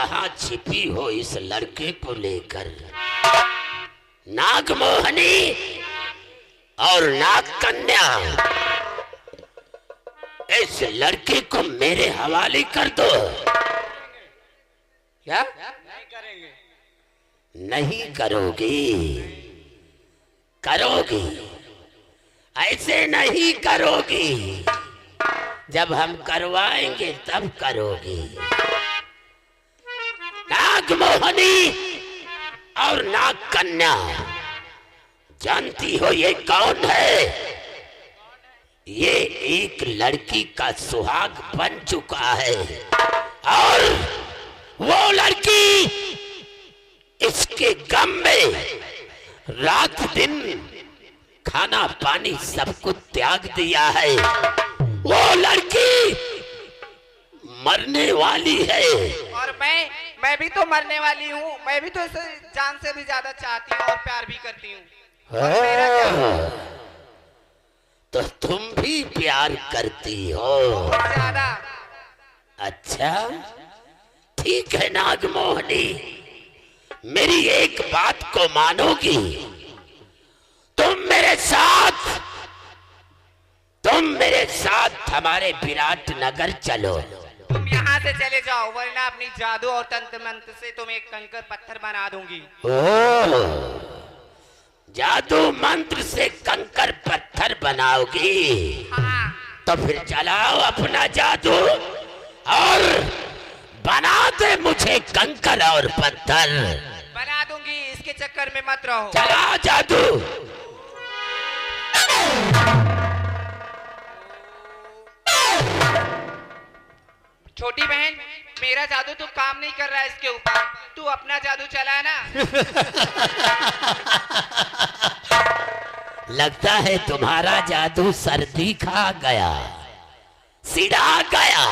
कहाँ छिपी हो इस लड़के को लेकर। नागमोहनी और नाग कन्या, इस लड़के को मेरे हवाले कर दो। क्या नहीं करेंगे? नहीं करोगी? करोगी, ऐसे नहीं करोगी। जब हम करवाएंगे तब करोगी। नागमोहनी और नाग कन्या, जानती हो ये कौन है? ये एक लड़की का सुहाग बन चुका है और वो लड़की इसके गम में रात दिन खाना पानी सब कुछ त्याग दिया है। वो लड़की मरने वाली है। और मैं भी तो मरने वाली हूँ। मैं भी तो इसे जान से भी ज्यादा चाहती हूँ और प्यार भी करती हूँ। और मेरा क्या? तो तुम भी प्यार करती हो? बहुत ज्यादा। अच्छा ठीक है नागमोहनी, मेरी एक बात को मानोगी? तुम मेरे साथ हमारे विराट नगर चलो। तुम यहाँ से चले जाओ, वरना अपनी जादू और तंत्र मंत्र से तुम एक कंकर पत्थर बना दूंगी। ओह, जादू मंत्र से कंकर पत्थर बनाओगी? हाँ। तो फिर चलाओ अपना जादू और बना दे मुझे कंकर और पत्थर। बना दूंगी, इसके चक्कर में मत रहो। चला जादू। छोटी बहन, मेरा जादू तो काम नहीं कर रहा है इसके ऊपर। तू अपना जादू चला ना। लगता है तुम्हारा जादू सर्दी खा गया, सिड़ा गया,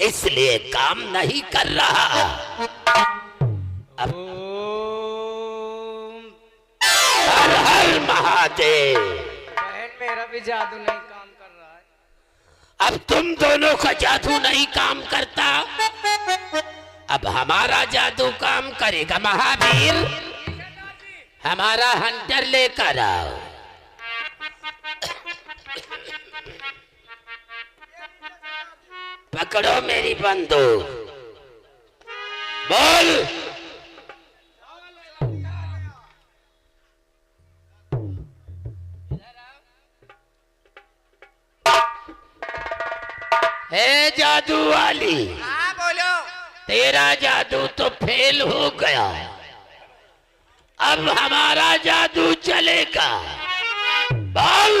इसलिए काम नहीं कर रहा। अब हर हर महादेव। बहन, मेरा भी जादू नहीं काम कर रहा है। अब तुम दोनों का जादू नहीं काम करता, अब हमारा जादू काम करेगा। महावीर, हमारा हंटर लेकर आओ। पकड़ो मेरी बंदूक, बोल। हे जादू वाली। हाँ बोलो। तेरा जादू तो फेल हो गया, अब हमारा जादू चलेगा। बोल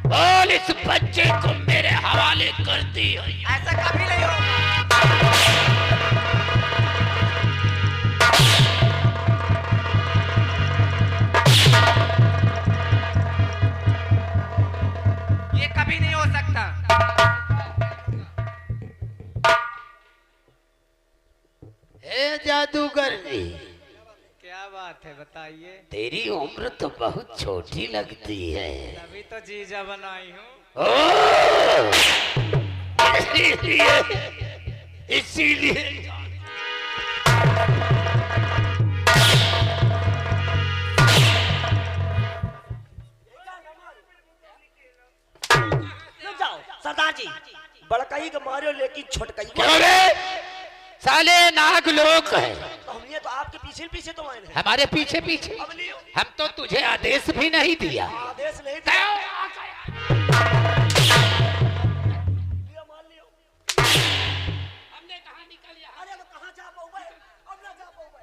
बोल, इस बच्चे को मेरे हवाले कर दियो। ऐसा कभी नहीं होगा। ये कभी नहीं हो सकता। हे जादूगरनी, क्या बात है, बताइए। तेरी उम्र तो बहुत छोटी लगती है। तभी तो जीजा बनाई हूँ। ओह, इसीलिए जाओ सरदार जी, बड़कई के मारो लेकिन छोटकई। क्यों रे? साले नाग लोग हैं। हमने तो आपके पीछे पीछे तो आए हैं। हमारे पीछे पीछे? अब लियो। हम तो तुझे आदेश भी नहीं दिया। आदेश नहीं दिया। लियो, मान लियो। हमने कहा निकल जा। अरे तो कहाँ जा पाऊंगा? अब ना जा पाऊंगा।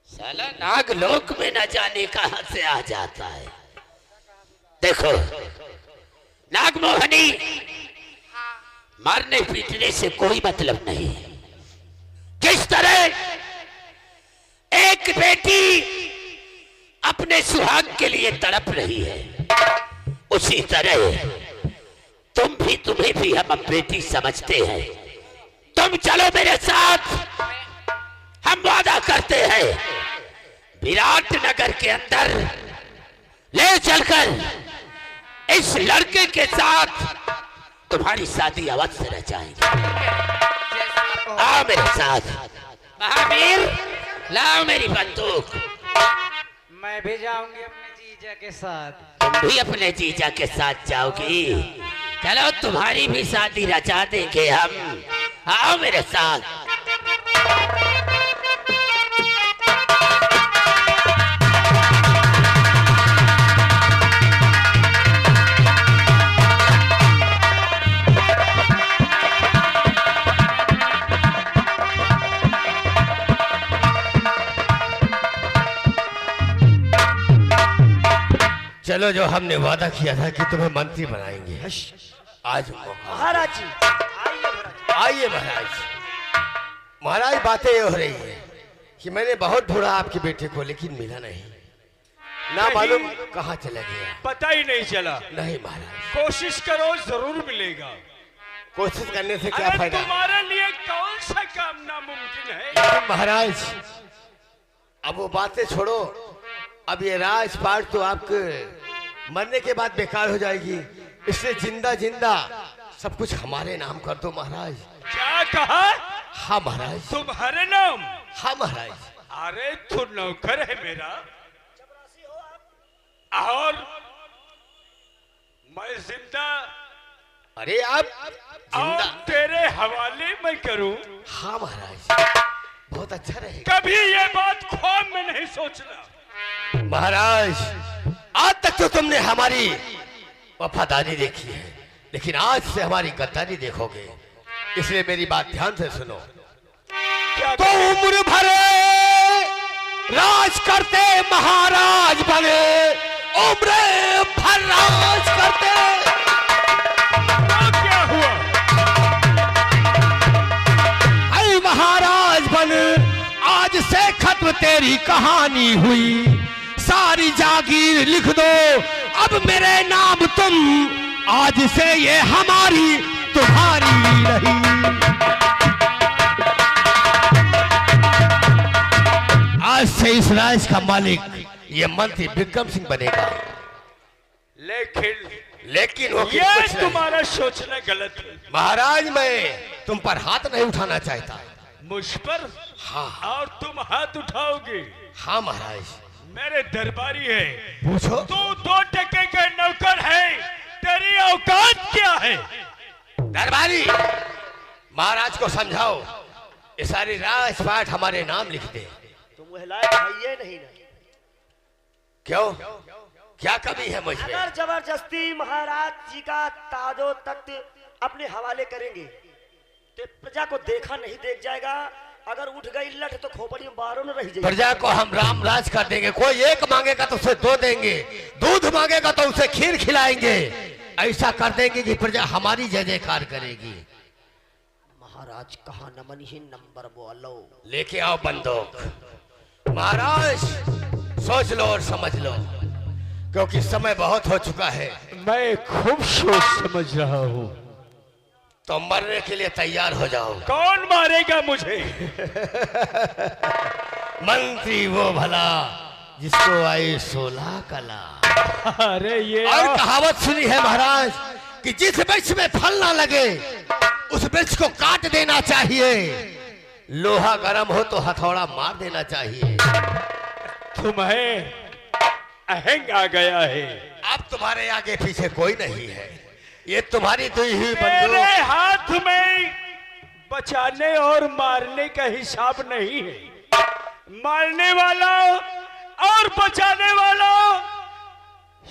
साला नाग लोक में न जाने कहां से आ जाता है। देखो नागमोहनी, मारने पीटने से कोई मतलब नहीं। जिस तरह एक बेटी अपने सुहाग के लिए तड़प रही है, उसी तरह तुम्हें भी हम बेटी समझते हैं। तुम चलो मेरे साथ, हम वादा करते हैं विराट नगर के अंदर ले चलकर इस लड़के के साथ तुम्हारी शादी अवश्य रह जाएगी। आओ मेरे साथ। महावीर, लाओ मेरी बंदूक। मैं भी जाऊंगी अपने जीजा के साथ। तुम भी अपने जीजा के साथ जाओगी? चलो तुम्हारी भी शादी रचा देंगे हम। आओ मेरे साथ। चलो, जो हमने वादा किया था कि तुम्हें मंत्री बनाएंगे, आज महाराज जी आइए। महाराज, महाराज बातें ये हो रही है कि मैंने बहुत ढूंढा आपके बेटे को, लेकिन मिला नहीं। ना मालूम कहाँ चला गया, पता ही नहीं चला। नहीं महाराज, कोशिश करो, जरूर मिलेगा। कोशिश करने से क्या अरे फायदा? तुम्हारे लिए कौन सा काम नामुमकिन है? लेकिन महाराज, अब वो बातें छोड़ो। अब ये राजपाट तो आपके मरने के बाद बेकार हो जाएगी, इसलिए जिंदा जिंदा सब कुछ हमारे नाम कर दो महाराज। क्या कहा? हाँ महाराज। तुम्हारे नाम? हाँ महाराज। अरे तू नौकर है मेरा, और मैं जिंदा, अरे आप और जिंदा? तेरे हवाले मैं करूं? हाँ महाराज, बहुत अच्छा रहेगा। कभी ये बात ख्वाब में नहीं सोचना। महाराज, आज तक तो तुमने हमारी वफादारी देखी है, लेकिन आज से हमारी गद्दारी देखोगे, इसलिए मेरी बात ध्यान से सुनो। तो उम्र भरे राज करते महाराज बने, उम्र भर राज करते। क्या हुआ? ऐ महाराज बन, आज से खत्म तेरी कहानी हुई, सारी जागीर लिख दो अब मेरे नाम तुम, आज से ये हमारी तुम्हारी नहीं। आज से इस राज का मालिक ये मंत्री विक्रम सिंह बनेगा। लेकिन वो ये कुछ नहीं। तुम्हारा सोचना गलत है। महाराज, मैं तुम पर हाथ नहीं उठाना चाहता। मुझ पर? हाँ और तुम हाथ उठाओगे? हाँ महाराज। मेरे दरबारी है, पूछो। तू 2 टके का नौकर है, तेरी औकात क्या है? दरबारी, महाराज को समझाओ, ये सारी राजपाट हमारे नाम लिख दे। तुम वह लायक है ये नहीं ना। क्यों? क्या कमी है मुझ में? अगर जबरदस्ती महाराज जी का ताजो तख्त अपने हवाले करेंगे तो प्रजा को देखा नहीं देख जाएगा। अगर उठ गई लठ तो खोपड़ी में बारों में रह जाएगी। प्रजा को हम राम राज कर देंगे। कोई एक मांगेगा तो उसे 2 देंगे, दूध मांगेगा तो उसे खीर खिलाएंगे। ऐसा कर देंगे कि प्रजा हमारी जय जयकार करेगी। महाराज कहा नमन ही नंबर बोलो। लेके आओ बंदूक। महाराज, सोच लो और समझ लो, क्योंकि समय बहुत हो चुका है। मैं खूब सोच समझ रहा हूँ। तो मरने के लिए तैयार हो जाओ। कौन मारेगा मुझे? मंत्री वो भला जिसको आई 16 कला। अरे ये और कहावत सुनी है महाराज कि जिस वृक्ष में फल ना लगे उस वृक्ष को काट देना चाहिए। लोहा गर्म हो तो हथौड़ा मार देना चाहिए। तुम्हें अहंग आ गया है। अब तुम्हारे आगे पीछे कोई नहीं है, ये तुम्हारी दी हुई मेरे बंदूक। हाथ में बचाने और मारने का हिसाब नहीं है। मारने वाला और बचाने वाला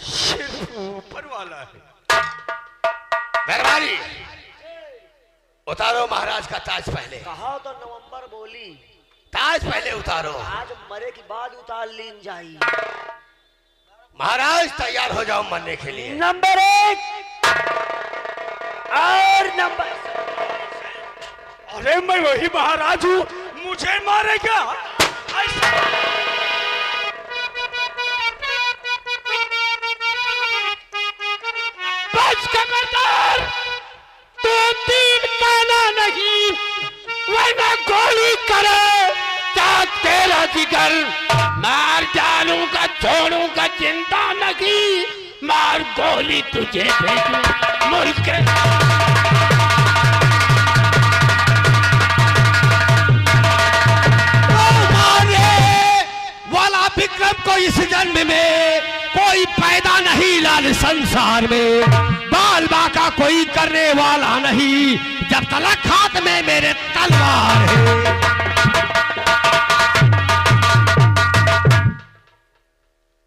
सिर्फ ऊपर वाला है। दरबारी, उतारो महाराज का ताज पहले। कहा तो नवंबर बोली। ताज पहले उतारो। आज मरे के बाद उतार लीन जाई। महाराज तैयार हो जाओ मरने के लिए। नंबर 1 और नंबर। अरे मैं वही महाराज हूँ, मुझे मारेगा? बच खबरदार, तो 3 कहना नहीं, वरना गोली करे क्या तेरा जिगर मार डालूंगा, छोड़ूंगा जिंदा नहीं, मार गोली तुझे भेजूं मुल्क। वाला विक्रम को इस जन्म में कोई पैदा नहीं लाल संसार में, बाल बाका कोई करने वाला नहीं, जब तलक हाथ में मेरे तलवार है।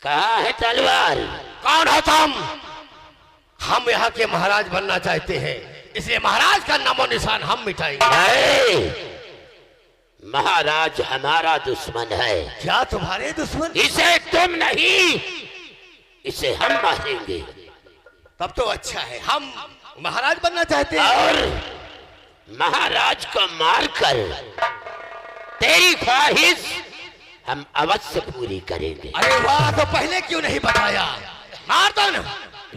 कहाँ है तलवार? कौन हो तुम? हम यहाँ के महाराज बनना चाहते हैं, इसलिए महाराज का नामो निशान हम मिटाएंगे। नहीं, महाराज हमारा दुश्मन है। क्या तुम्हारे दुश्मन? इसे तुम नहीं, इसे हम मारेंगे। तब तो अच्छा है, हम महाराज बनना चाहते हैं और महाराज को मारकर तेरी ख्वाहिश हम अवश्य पूरी करेंगे। अरे वाह, तो पहले क्यों नहीं बताया? मार दो ना।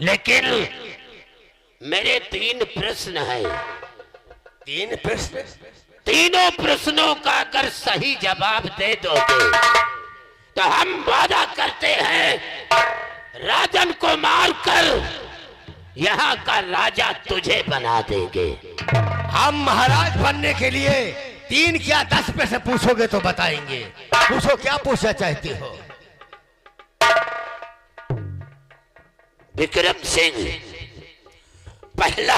लेकिन मेरे 3 प्रश्न हैं। 3 प्रश्न? तीनों प्रश्नों का अगर सही जवाब दे दोगे तो हम वादा करते हैं राजन को मारकर यहाँ का राजा तुझे बना देंगे। हम महाराज बनने के लिए 3 क्या 10 पे से पूछोगे तो बताएंगे। पूछो, क्या पूछना चाहते हो? विक्रम सिंह, पहला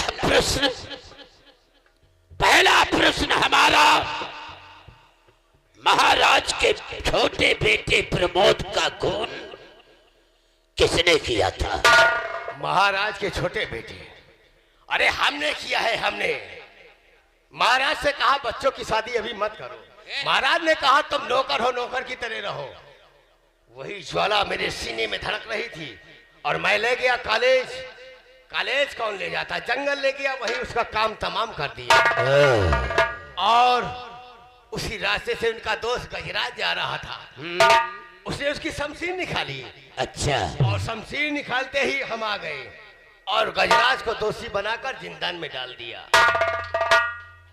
प्रश्न हमारा, महाराज के छोटे बेटे प्रमोद का खून किसने किया था? महाराज के छोटे बेटे? अरे हमने किया है, हमने। महाराज से कहा बच्चों की शादी अभी मत करो। महाराज ने कहा तुम नौकर हो, नौकर की तरह रहो। वही ज्वाला मेरे सीने में धड़क रही थी और मैं ले गया कॉलेज। कॉलेज कौन ले जाता? जंगल ले गया, वही उसका काम तमाम कर दिया। और उसी रास्ते से उनका दोस्त गजराज जा रहा था, उसने उसकी शमशीर निकाली। अच्छा। और शमशीर निकालते ही हम आ गए और गजराज को दोषी बनाकर जिंदान में डाल दिया।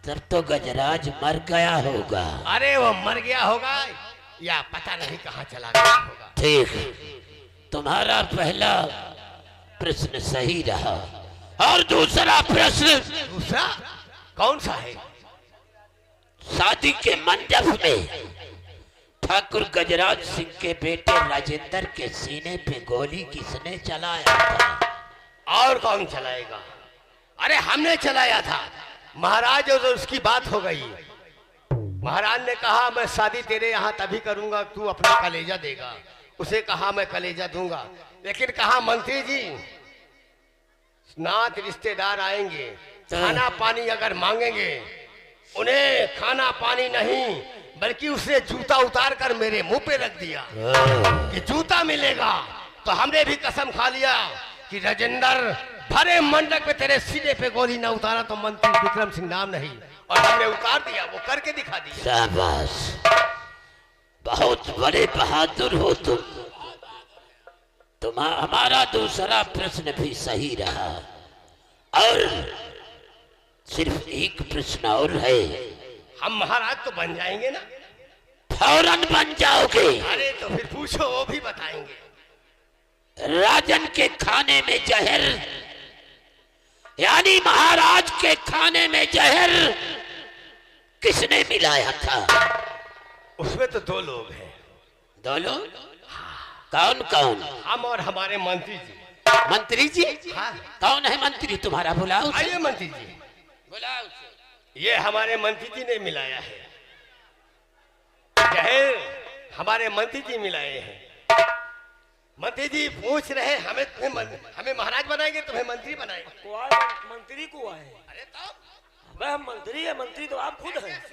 तब तो गजराज मर गया होगा। अरे वो मर गया होगा या पता नहीं कहाँ चला गया होगा। ठीक, तुम्हारा पहला प्रश्न सही रहा। और दूसरा प्रश्न? दूसरा कौन सा है? शादी के मंडप में ठाकुर गजराज सिंह के बेटे राजेंद्र के सीने पे गोली किसने चलाया था? और कौन चलाएगा? अरे हमने चलाया था। महाराज और उसकी बात हो गई। महाराज ने कहा मैं शादी तेरे यहाँ तभी करूंगा तू अपना कलेजा देगा। उसे कहा मैं कलेजा दूंगा, लेकिन कहा मंत्री जी नात रिश्तेदार आएंगे, खाना पानी अगर मांगेंगे, उन्हें खाना पानी नहीं बल्कि उसे जूता उतार कर मेरे मुंह पे रख दिया कि जूता मिलेगा। तो हमने भी कसम खा लिया कि राजेंद्र भरे मंडप पे तेरे सीने पे गोली ना उतारा तो मंत्री विक्रम सिंह नाम नहीं, और हमने उतार दिया, वो करके दिखा दिया। शाबाश, बहुत बड़े बहादुर हो तुम। हमारा दूसरा प्रश्न भी सही रहा और सिर्फ एक प्रश्न और है। हम महाराज तो बन जाएंगे ना? फौरन बन जाओगे। अरे तो फिर पूछो, वो भी बताएंगे। राजन के खाने में जहर, यानी महाराज के खाने में जहर किसने मिलाया था? उसमें तो 2 लोग हैं। 2 लोग? कौन कौन? हम और हमारे मंत्री जी। मंत्री जी? हाँ। कौन है मंत्री तुम्हारा? बुलाओ। आइए मंत्री जी। बुलाओ। ये हमारे मंत्री जी ने मिलाया है जहर, हमारे मंत्री जी मिलाए हैं। मंत्री जी पूछ रहे हमें महाराज बनाएंगे, तुम्हें मंत्री बनाएंगे। मंत्री को आए? अरे तो वह मंत्री है, मंत्री तो आप खुद हैं।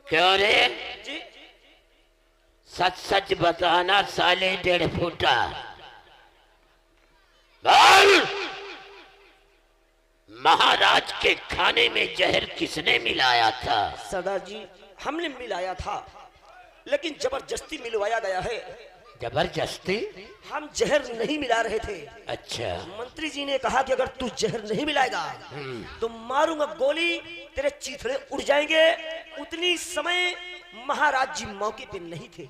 क्यों रे? जी सच सच बताना साले 1.5 फुटा। बोल, महाराज के खाने में जहर किसने मिलाया था? सरदार जी हमने मिलाया था, लेकिन जबरदस्ती मिलवाया गया है। जबरदस्ती? हम जहर नहीं मिला रहे थे। अच्छा। मंत्री जी ने कहा कि अगर तू जहर नहीं मिलाएगा तो मारूंगा गोली, तेरे चीथड़े उड़ जाएंगे। उतनी समय महाराज जी मौके पे नहीं थे।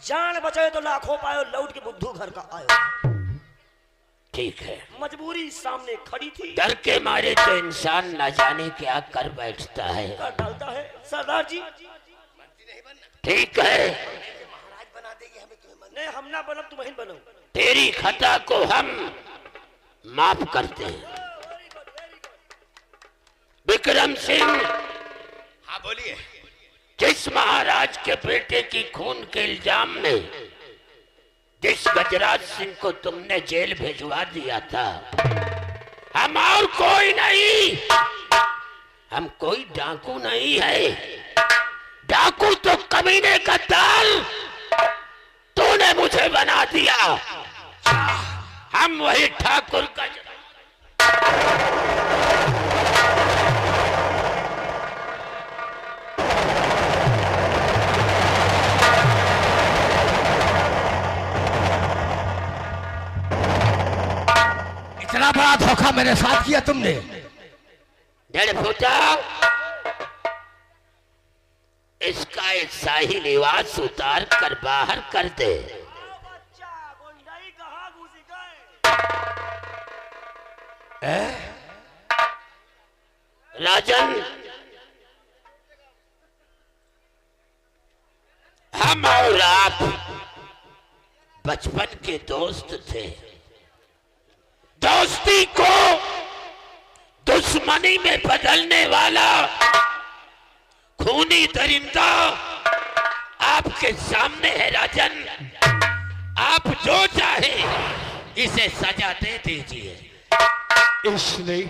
जान बचाए तो लाखों पायो, लौट के बुद्धू घर का आयो। ठीक है, मजबूरी सामने खड़ी थी, डर के मारे तो इंसान न जाने क्या कर बैठता है। कर डालता है। सरदार जी ठीक है, नहीं, हम ना बनो, तुम ही बनो। तेरी खता को हम माफ करते हैं। विक्रम सिंह, हाँ बोलिए। जिस महाराज के बेटे की खून के इल्जाम में जिस गजराज सिंह को तुमने जेल भिजवा दिया था, हम और कोई नहीं, हम कोई डाकू नहीं है। डाकू तो कमीने का दाल तूने मुझे बना दिया। हम वही ठाकुर का इतना बड़ा धोखा मेरे साथ किया तुमने। डेढ़ फुटा इसका एक शाही निवास उतार कर बाहर कर दे। राजन, हम और आप बचपन के दोस्त थे। दोस्ती को दुश्मनी में बदलने वाला खूनी दरिंदा आपके सामने है। राजन, आप जो चाहे इसे सजा दे दीजिए। इसलिए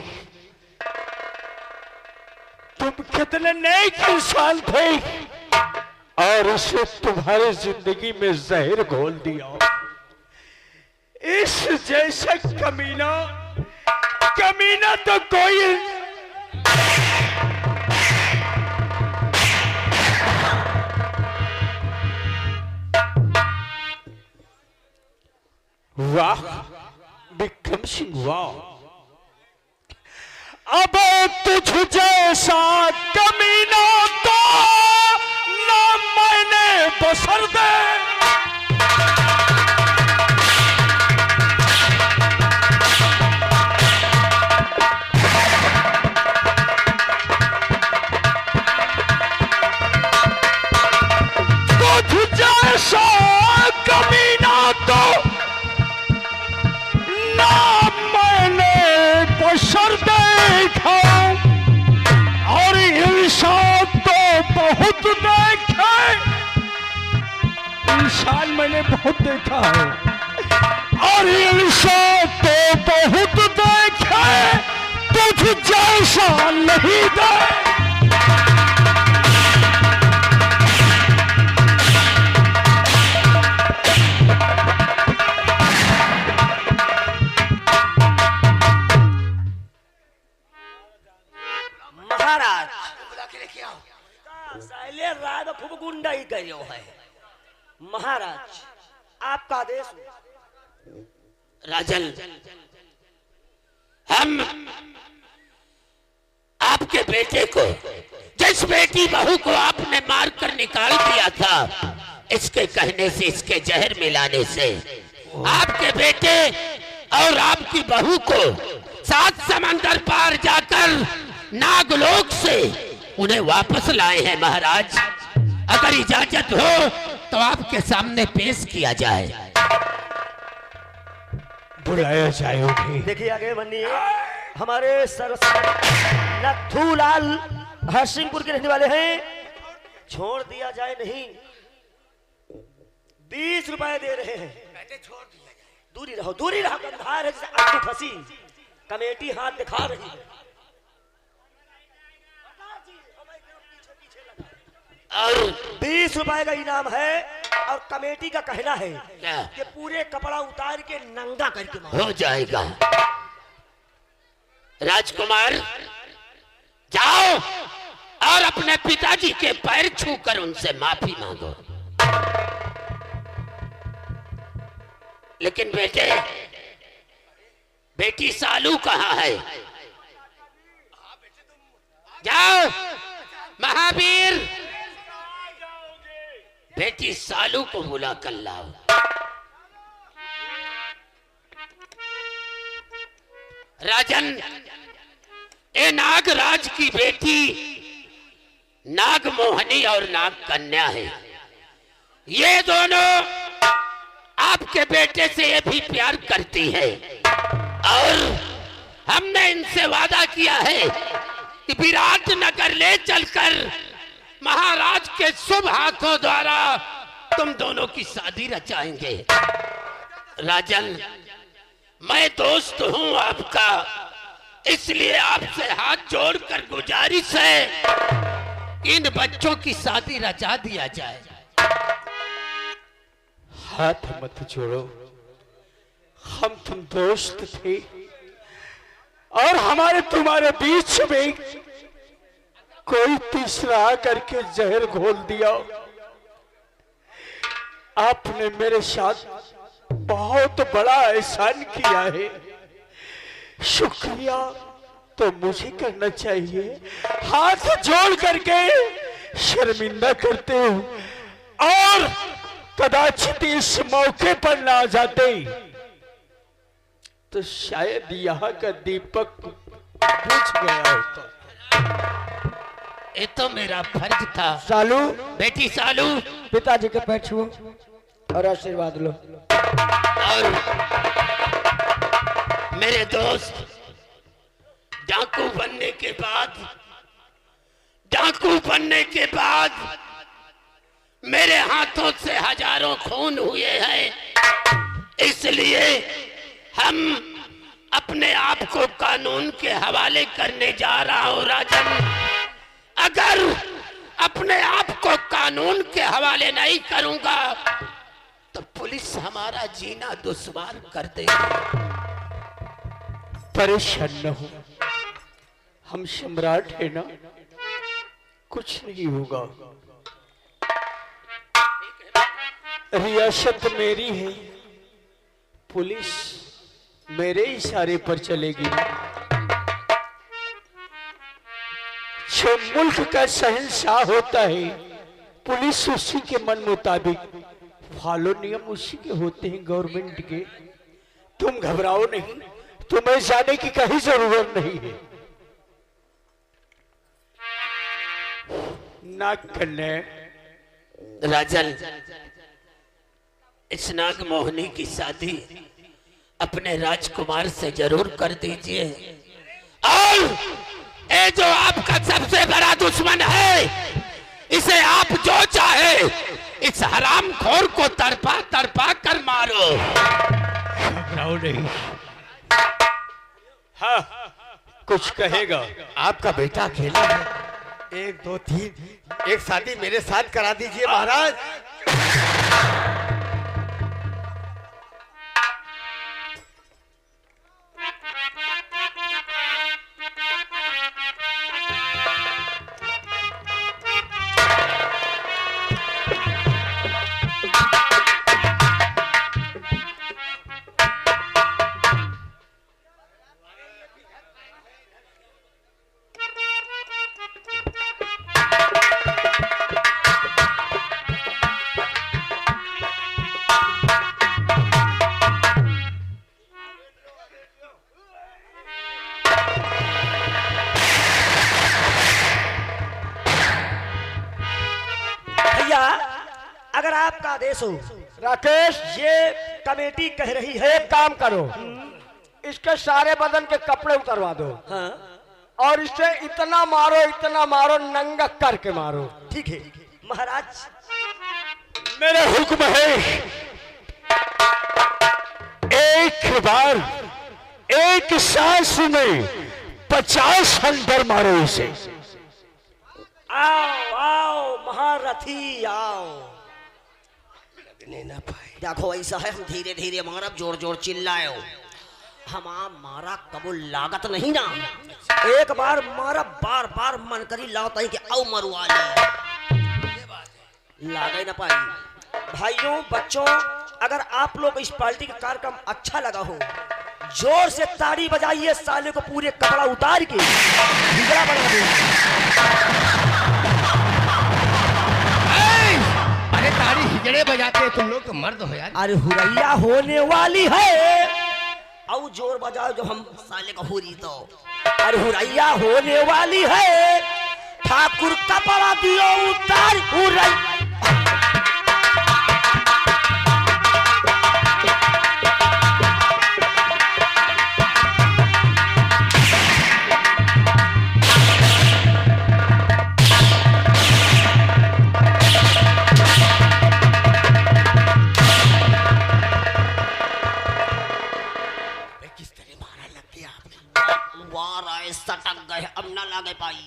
तुम कितने नेक इंसान थे और उसे तुम्हारी जिंदगी में जहर घोल दिया। इस जैसे कमीना तो कोई वाह विक्रम सिंह, वाह। अब तुझ जैसा कमीना तो ना मैंने बसर दे। तुझ जैसा कमीना तो ना मैंने बसर देखा और इंसान तो बहुत देखे। इंसान मैंने बहुत देखा है और इंसान तो बहुत देखे, तुझ जैसा नहीं दे। महाराज बुला के लेके आओ। साले रात खूब गुंडाई करियो है। महाराज आपका आदेश। राजन, हम आपके बेटे को, जिस बेटी बहू को आपने मार कर निकाल दिया था, इसके कहने से, इसके जहर मिलाने से आपके बेटे और आपकी बहू को 7 समंदर पार जाकर नागलोक से उन्हें वापस लाए हैं। महाराज, अगर इजाजत हो तो आपके सामने पेश किया जाए। बुलाया जाए उन्हें। देखिए आगे बनिए। हमारे नथुलाल हरसिंहपुर के रहने वाले हैं। छोड़ दिया जाए नहीं, 20 रुपए दे रहे हैं। दूरी रहो, दूरी रहो। गंधार है जैसे आंखों फंसी। कमेटी हाथ दिखा रही है। और 20 रुपए का इनाम है और कमेटी का कहना है क्या? कि पूरे कपड़ा उतार के नंगा करके मारो। हो जाएगा। राजकुमार, जाओ और अपने पिताजी के पैर छूकर उनसे माफी मांगो। लेकिन बेटे, बेटी सालू कहाँ है? जाओ महावीर, बेटी सालू को बुला कर लाओ। राजन, ए नागराज की बेटी नागमोहनी और नागकन्या है। ये दोनों आपके बेटे से ये भी प्यार करती है और हमने इनसे वादा किया है कि विराटनगर ले चलकर महाराज के शुभ हाथों द्वारा तुम दोनों की शादी रचाएंगे। राजन, मैं दोस्त हूं आपका, इसलिए आपसे हाथ जोड़कर गुजारिश है इन बच्चों की शादी रचा दिया जाए। हाथ मत जोड़ो, हम तुम दोस्त थे और हमारे तुम्हारे बीच में कोई तीसरा आकर के जहर घोल दिया। आपने मेरे साथ बहुत बड़ा एहसान किया है, शुक्रिया तो मुझे करना चाहिए। हाथ जोड़ करके शर्मिंदा करते हो और कदाचित इस मौके पर ना आ जाते तो शायद यहाँ का दीपक बुझ गया होता। ये तो मेरा फर्ज था। सालू, बेटी सालू, पिताजी के पैर छुओ और आशीर्वाद लो। और मेरे दोस्त, डाकू बनने के बाद मेरे हाथों से हजारों खून हुए हैं, इसलिए हम अपने आप को कानून के हवाले करने जा रहा हूं। राजन, अगर अपने आप को कानून के हवाले नहीं करूंगा तो पुलिस हमारा जीना दुश्वार कर देगी। परेशान न हो, हम सम्राट है ना, कुछ नहीं होगा। रियासत मेरी है, पुलिस मेरे इशारे पर चलेगी। जो मुल्क का शहंशाह होता है, पुलिस उसी के मन मुताबिक, फॉलो नियम उसी के होते हैं गवर्नमेंट के। तुम घबराओ नहीं, तुम्हें जाने की कहीं जरूरत नहीं है। नाग कन्या, राजन, इस नागमोहनी की शादी अपने राजकुमार से जरूर कर दीजिए। और ये जो आपका सबसे बड़ा दुश्मन है, इसे आप जो चाहे इस हरामखोर को तड़पा तड़पा कर मारो। घबराओ नहीं। हाँ, कुछ कहेगा? आपका बेटा अकेला है, 1 2 3 एक शादी मेरे साथ करा दीजिए महाराज। अगर आपका आदेश हो। राकेश, ये कमेटी कह रही है, एक काम करो, इसके सारे बदन के कपड़े उतरवा दो। हाँ, और इसे इतना मारो नंगा करके मारो। ठीक है महाराज। मेरा हुक्म है, एक बार एक सांस में 50 अंदर मारो इसे। आओ आओ महारथी आओ। ना पाए। देखो ऐसा है, हम धीरे धीरे मारा, जोर जोर चिल्लाए हो। हम मारा कबूल लागत नहीं ना, एक बार मारा बार बार मन करी लाता है कि औ मरुआ लागे ना पाई। भाइयों बच्चों, अगर आप लोग इस पार्टी का कार्यक्रम अच्छा लगा हो, जोर से ताड़ी बजाइए, साले को पूरे कपड़ा उतार के बिगड़ा बना दे। अरे ताड़ी हिजड़े बजाते हैं तुम लोग तो मर्द हो यार। अरे हुरैया होने वाली है, और जोर बजाओ जो हम साले का हुरी तो। अरे हुरैया होने वाली है, ठाकुर कपड़ा दियो उतार हुरैया। सटक गए, अब न लागे पाई।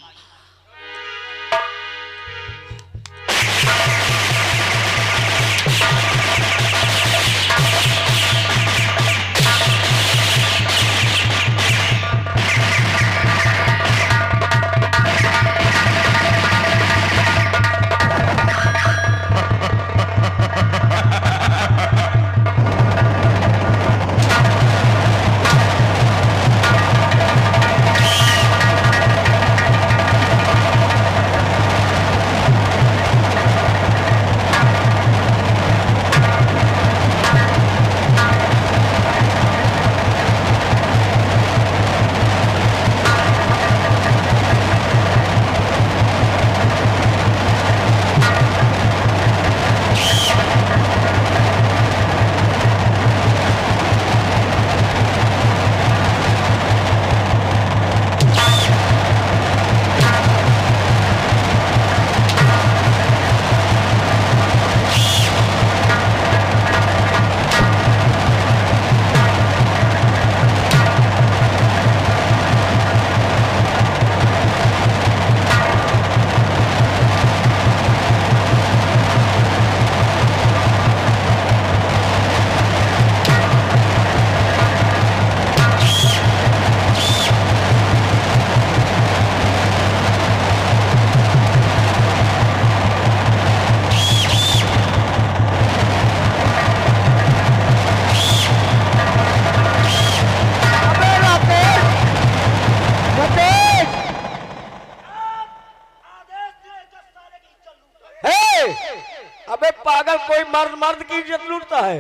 अबे पागल, कोई मर्द मर्द की इज्जत लूटता है।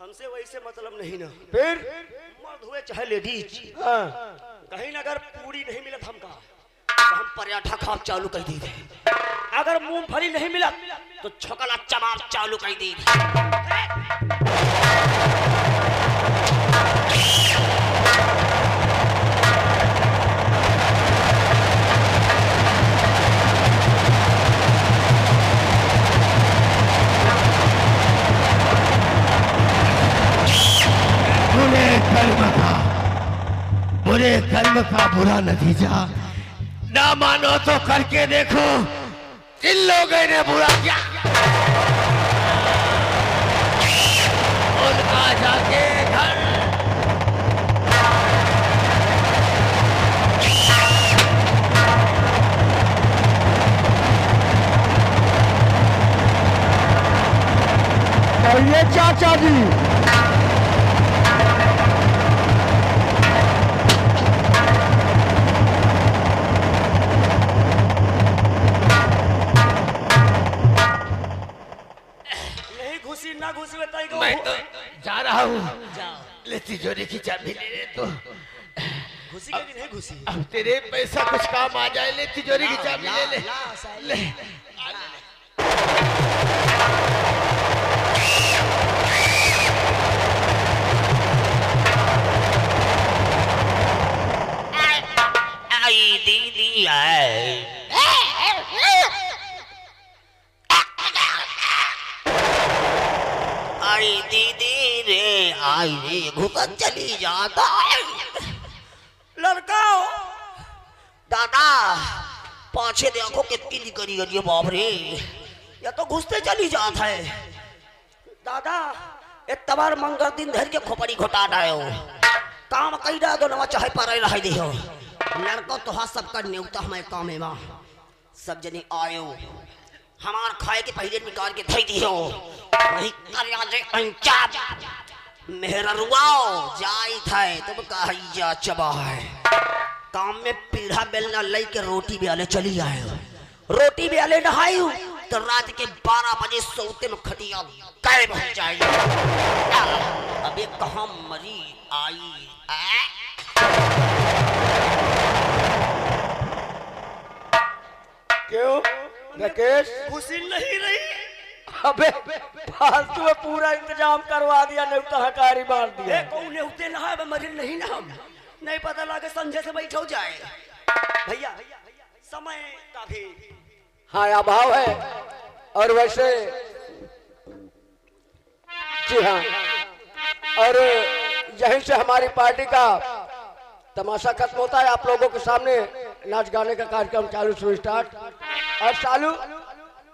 हमसे वैसे मतलब नहीं ना, फिर मर्द हुए चाहे लेडीज, हाँ। कहीं ना अगर पूरी नहीं मिलत हमका तो हम पराठा खाप चालू कर दी थे, अगर मूंगफली नहीं मिला तो छोकला चबाब चालू कर दी थी। बुरे कर्म का बुरा नतीजा, ना मानो तो करके देखो। इन लोगों ने बुरा किया, उनका जाके घर ये चाचा जी ना घुसी बताई मैं तो जा रहा हूँ, ले तिजोरी की चाबी ले ले तो। घुसी कि नहीं घुसी? अब तेरे पैसा कुछ काम आ जाए, ले तिजोरी की चाबी ले ले ले। आई दीदी आए, आई दीदी रे आई रे घुकन चली जाता है। लड़का दादा पाछे देखो कितनी निकली है बाप रे, या तो घुसते चली जाता है। दादा इतबार मंगल दिन धर के खोपड़ी घोटा डायो, काम कई रहा दो नवा चाहे पर रह दे हो। लड़का तो हाँ सबका न्योता हमें काम है माँ, सब जने आयो हमार खाए के पहले निकाल के थई दी हो। वही करिया जे अंचाप मेहरा रुआओ जाई थाए तुम कही जा चबा है। काम में पीढ़ा बेलना लई के रोटी भी आले चली आए, रोटी भी आले नहाई तो रात के 12 बजे सोते में खटिया गायब हो जाएगी। अबे कहाँ मरी आई क्यों राकेश? खुशी नहीं रही। अबे फालतू में पूरा इंतजाम करवा दिया, नेवता हकारी मार दिया। कौन नेवते ना है मरी नहीं ना, हम नहीं पता लगे संजय से बैठो जाए। भैया समय का भी हाँ अभाव है। और वैसे जी हाँ, और यहीं से हमारी पार्टी का तमाशा खत्म होता है। आप लोगों के सामने नाच गाने का कार्यक्रम चालू शुरू स्टार्ट। और सालू